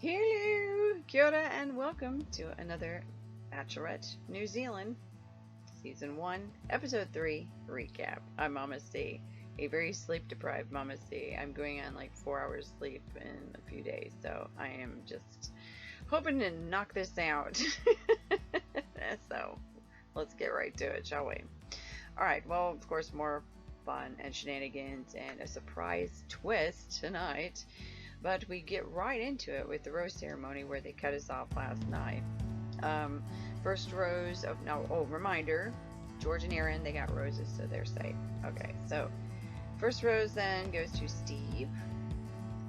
Hello, kia ora, and welcome to another Bachelorette New Zealand Season 1, Episode 3 recap. I'm Mama C, a very sleep-deprived Mama C. I'm going on like 4 hours sleep in a few days, so I am just hoping to knock this out. So, let's get right to it, shall we? Alright, well, of course, more fun and shenanigans and a surprise twist tonight. But we get right into it with the rose ceremony where they cut us off last night. First rose of reminder, George and Aaron, they got roses, so they're safe. Okay, so first rose then goes to Steve,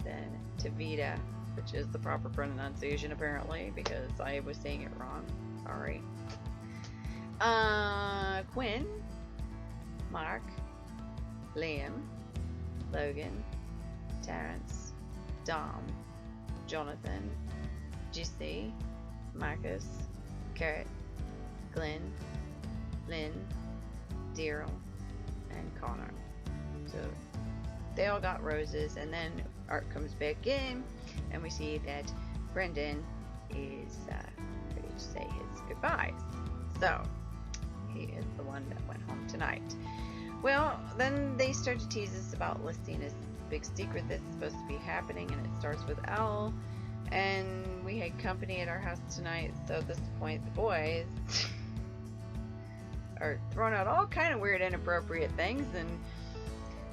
then to Vita, which is the proper pronunciation apparently because I was saying it wrong. Sorry. Quinn, Mark, Liam, Logan, Terrence, Dom, Jonathan, Jesse, Marcus, Carrot, Glenn, Lynn, Daryl, and Connor. So they all got roses, and then Art comes back in, and we see that Brendan is ready to say his goodbyes. So he is the one that went home tonight. Well, then they start to tease us about Listina's big secret that's supposed to be happening, and it starts with Al, and we had company at our house tonight, so at this point the boys are throwing out all kind of weird inappropriate things, and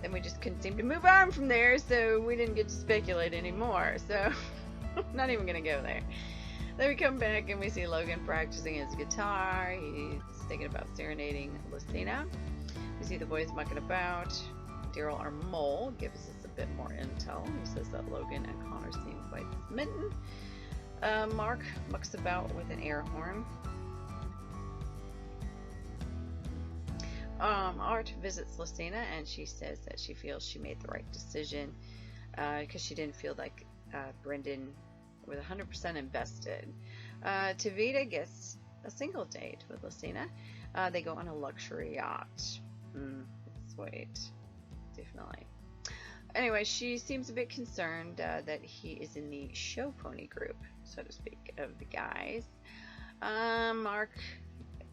then we just couldn't seem to move on from there, so we didn't get to speculate anymore, so not even gonna go there. Then we come back and we see Logan practicing his guitar. He's thinking about serenading Listina. We see the boys mucking about. Daryl, our mole, gives us a bit more intel. He says that Logan and Connor seem quite smitten. Mark mucks about with an air horn. Art visits Listina, and she says that she feels she made the right decision because she didn't feel like Brendan was 100% invested. Tavita gets a single date with Listina. They go on a luxury yacht. Sweet. Definitely. Anyway, she seems a bit concerned that he is in the show pony group, so to speak, of the guys. Mark,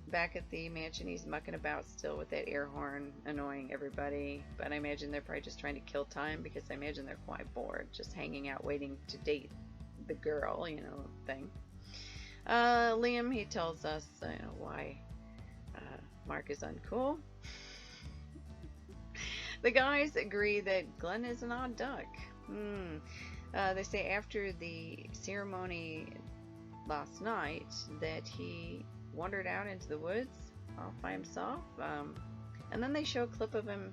back at the mansion, he's mucking about still with that air horn, annoying everybody, but I imagine they're probably just trying to kill time because I imagine they're quite bored, just hanging out waiting to date the girl, thing. Liam, he tells us why Mark is uncool. The guys agree that Glenn is an odd duck. They say after the ceremony last night that he wandered out into the woods all by himself. And then they show a clip of him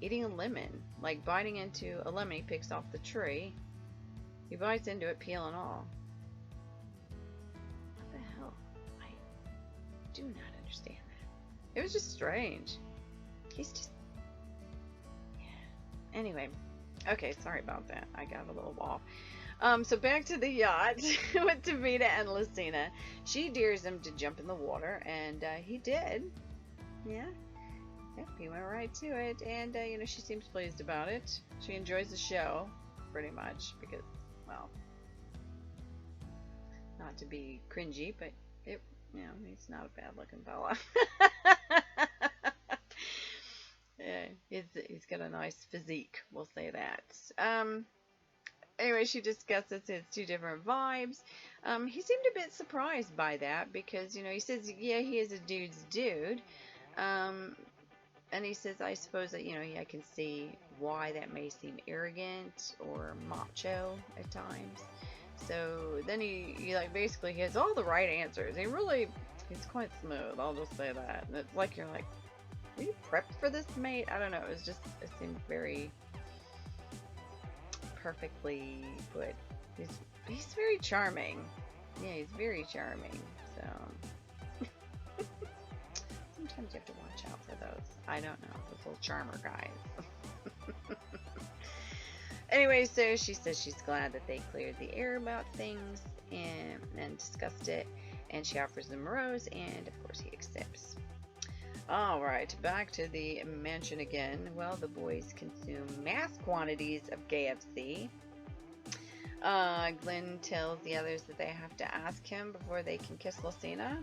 eating a lemon, like biting into a lemon he picks off the tree. He bites into it, peel and all. What the hell? I do not understand that. It was just strange. He's just... Anyway, okay, sorry about that. I got a little off. So back to the yacht with Tavita and Listina. She dares him to jump in the water, and he did. Yeah. Yep, he went right to it, and she seems pleased about it. She enjoys the show, pretty much, because, well, not to be cringy, but he's not a bad-looking fella. Yeah, he's got a nice physique, we'll say that. Anyway, she discusses his two different vibes. He seemed a bit surprised by that because, he says, yeah, he is a dude's dude. And he says, I suppose that, I can see why that may seem arrogant or macho at times. So then he basically he has all the right answers. He's quite smooth, I'll just say that. And it's like, you're like, were you prepped for this, mate? I don't know. It seemed very perfectly put. He's very charming. Yeah, he's very charming. So sometimes you have to watch out for those. I don't know, those little charmer guys. Anyway, so she says she's glad that they cleared the air about things and discussed it, and she offers him a rose, and of course he accepts. Alright, back to the mansion again. Well, the boys consume mass quantities of KFC. Glenn tells the others that they have to ask him before they can kiss Lucina,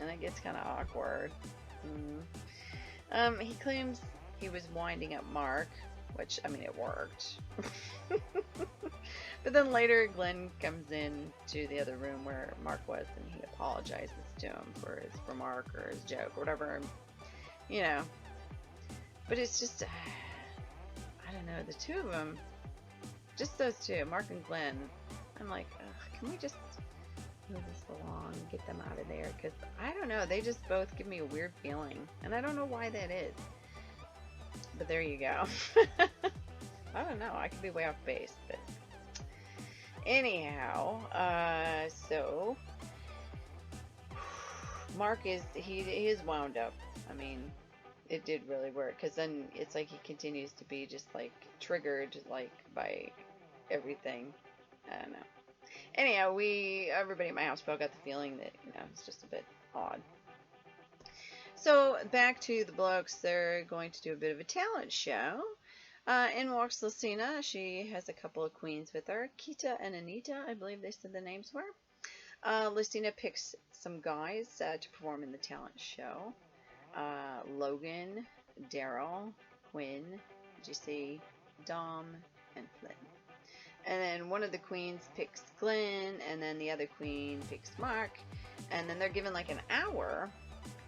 and it gets kind of awkward. He claims he was winding up Mark, which, I mean, it worked. But then later, Glenn comes in to the other room where Mark was, and he apologizes to him for his remark or his joke or whatever, you know. But it's just, I don't know, the two of them, just those two, Mark and Glenn, I'm like, can we just move this along and get them out of there? Because, I don't know, they just both give me a weird feeling, and I don't know why that is. But there you go. I don't know, I could be way off base, but anyhow, so Mark he is wound up. I mean, it did really work, because then it's like he continues to be just like triggered like by everything. I don't know. Anyhow, everybody in my house got the feeling that, you know, it's just a bit odd. So back to the blokes, they're going to do a bit of a talent show. In walks Lucina. She has a couple of queens with her. Kita and Anita, I believe they said the names were. Lucina picks some guys to perform in the talent show. Logan, Daryl, Quinn, Jesse, Dom, and Flynn. And then one of the queens picks Glenn, and then the other queen picks Mark. And then they're given like an hour,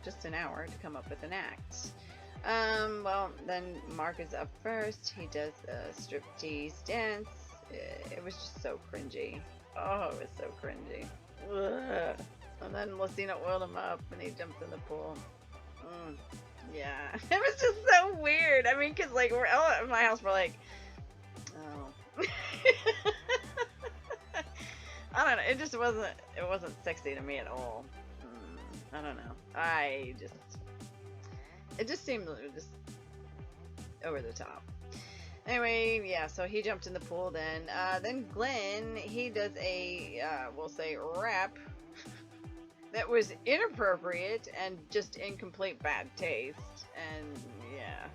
just an hour, to come up with an act. Well, then Mark is up first. He does a striptease dance. It was just so cringy. Oh, it was so cringy. Ugh. And then Lucina oiled him up, and he jumped in the pool. Yeah, it was just so weird. I mean, because, like, we're all at my house, we're like, oh. I don't know. It just wasn't sexy to me at all. I don't know. It just seemed just over the top. Anyway, yeah, so he jumped in the pool then. Then Glenn, he does a, we'll say, rap that was inappropriate and just in complete bad taste. And, yeah.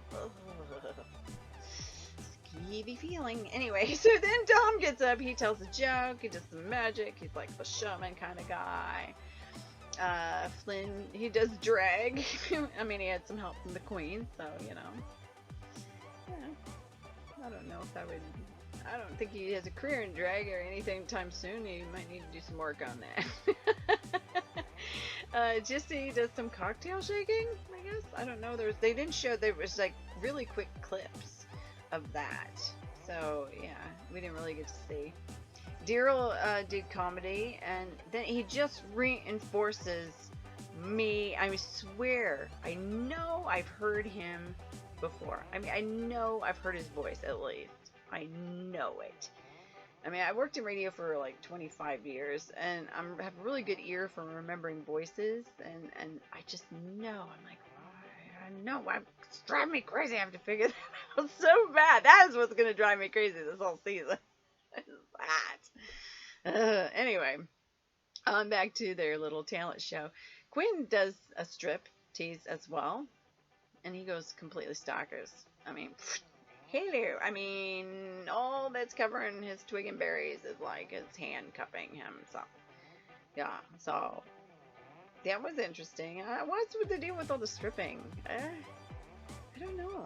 Skeevy feeling. Anyway, so then Dom gets up, he tells a joke, he does some magic, he's like the showman kind of guy. Flynn, he does drag. I mean, he had some help from the queen, so, you know. Yeah. I don't know if I don't think he has a career in drag or anything anytime soon. He might need to do some work on that. Jesse does some cocktail shaking, I guess. I don't know. They didn't show, there was like really quick clips of that. So, yeah, we didn't really get to see. Daryl did comedy, and then he just reinforces me. I swear, I know I've heard him before. I mean, I know I've heard his voice, at least. I know it. I mean, I worked in radio for like 25 years, and I have a really good ear for remembering voices, and I just know. I'm like, I know. It's driving me crazy. I have to figure that out so bad. That is what's going to drive me crazy this whole season. That. Anyway, on back to their little talent show. Quinn does a strip tease as well, and he goes completely stalkers. I mean, hello. I mean, all that's covering his twig and berries is like his handcuffing him. So, yeah. So that was interesting. What's with the deal with all the stripping? I don't know.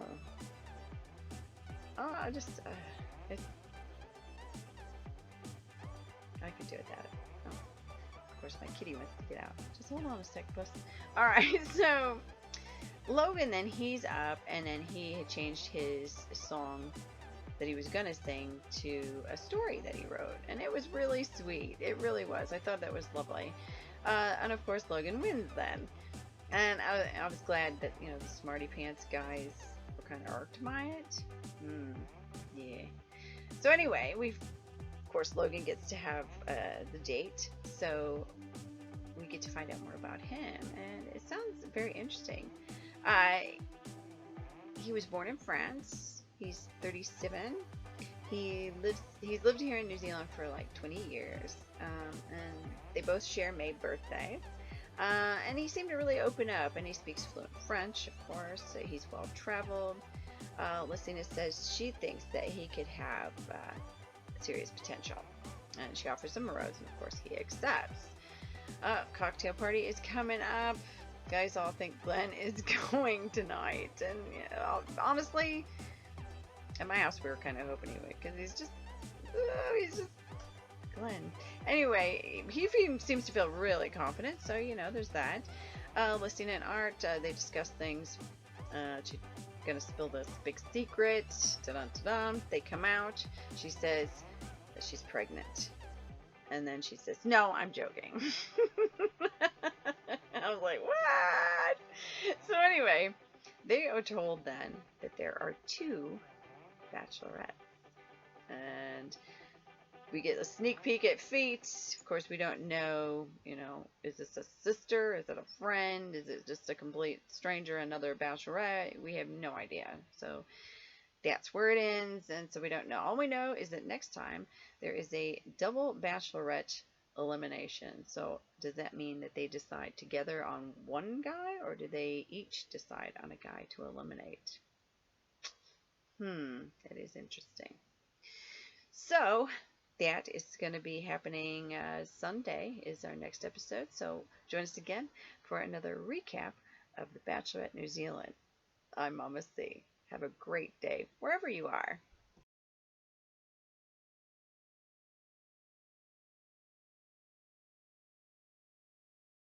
I just. I could do it without it. Oh. Of course, my kitty wants to get out. Just hold on a sec, puss. Alright, so Logan, then he's up, and then he had changed his song that he was going to sing to a story that he wrote. And it was really sweet. It really was. I thought that was lovely. And of course, Logan wins then. And I was glad that, you know, the Smarty Pants guys were kind of irked by it. Yeah. So anyway, of course, Logan gets to have the date, so we get to find out more about him, and it sounds very interesting. He was born in France. He's 37. He's lived here in New Zealand for like 20 years, and they both share May birthday. And he seemed to really open up, and he speaks fluent French, of course. So he's well traveled. Lucina says she thinks that he could have serious potential. And she offers him a rose, and of course he accepts. Cocktail party is coming up. Guys all think Glenn is going tonight, and honestly, at my house we were kind of hoping he would, because he's just Glenn. Anyway, he seems to feel really confident, so there's that. Listing and Art, they discuss things. She's gonna spill this big secret. Dun-dun-dun-dun. They come out. She says that she's pregnant, and then she says, "No, I'm joking." I was like, what? So anyway, they are told then that there are 2 bachelorettes. And we get a sneak peek at feet. Of course, we don't know, is this a sister? Is it a friend? Is it just a complete stranger, another bachelorette? We have no idea. So that's where it ends. And so we don't know. All we know is that next time there is a double bachelorette elimination. So does that mean that they decide together on one guy, or do they each decide on a guy to eliminate? That is interesting. So that is going to be happening Sunday is our next episode. So join us again for another recap of The Bachelorette New Zealand. I'm Mama C. Have a great day wherever you are.